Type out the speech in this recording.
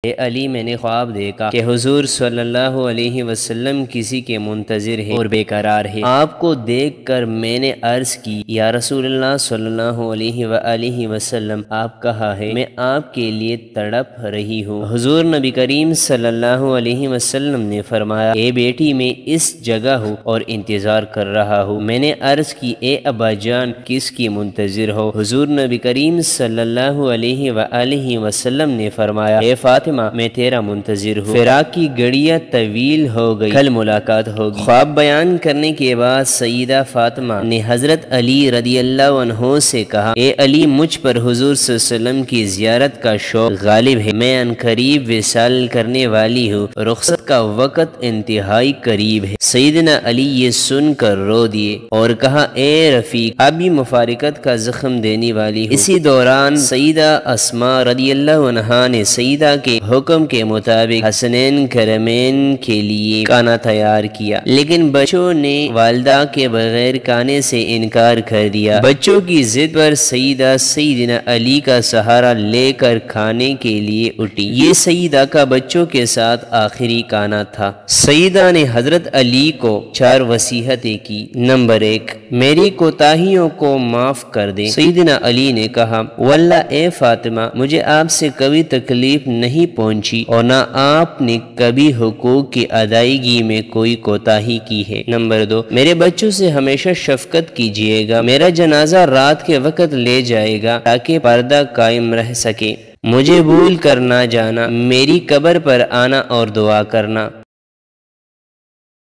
اے علی، میں نے خواب دیکھا کہ حضور صلی اللہ علیہ وسلم کسی کے منتظر ہے اور بے قرار ہے۔ آپ کو دیکھ کر میں نے عرض کی، یا رسول اللہ صلی اللہ علیہ وآلہ وسلم، آپ کہاں ہے؟ میں آپ کے لیے تڑپ رہی ہوں۔ حضور نبی کریم صلی اللہ علیہ وسلم نے فرمایا، اے بیٹی، میں اس جگہ ہوں اور انتظار کر رہا ہوں۔ میں نے عرض کی، اے ابا جان، کس کی منتظر ہو؟ حضور نبی کریم صلی اللہ علیہ وآلہ وسلم نے فرمایا، اے فاطمہ، میں تیرا منتظر ہوں۔ فراق کی گھڑیاں طویل ہو گئی، کل ملاقات ہوگی۔ خواب بیان کرنے کے بعد سیدہ فاطمہ نے حضرت علی رضی اللہ عنہ سے کہا، اے علی، مجھ پر حضور صلی اللہ علیہ وسلم کی زیارت کا شوق غالب ہے۔ میں عنقریب وصال کرنے والی ہوں، رخصت کا وقت انتہائی قریب ہے۔ سیدنا علی یہ سن کر رو دیے اور کہا، اے رفیق، ابھی مفارقت کا زخم دینے والی ہوں۔ اسی دوران سیدہ اسماء رضی اللہ عنہا نے سیدہ کے حکم کے مطابق حسنین کرمین کے لیے کھانا تیار کیا، لیکن بچوں نے والدہ کے بغیر کھانے سے انکار کر دیا۔ بچوں کی ضد پر سیدنا علی کا سہارا لے کر کھانے کے لیے اٹھی۔ یہ سیدہ کا بچوں کے ساتھ آخری کھانا تھا۔ سیدہ نے حضرت علی کو 4 وصیتیں کی۔ نمبر 1، میری کوتاہیوں کو معاف کر دیں۔ سیدنا علی نے کہا، واللہ اے فاطمہ، مجھے آپ سے کبھی تکلیف نہیں پہنچی اور نہ آپ نے کبھی حقوق کی ادائیگی میں کوئی کوتاہی کی ہے۔ نمبر 2، میرے بچوں سے ہمیشہ شفقت کیجیے گا۔ میرا جنازہ رات کے وقت لے جائے گا تاکہ پردہ قائم رہ سکے۔ مجھے بھول کر نہ جانا، میری قبر پر آنا اور دعا کرنا۔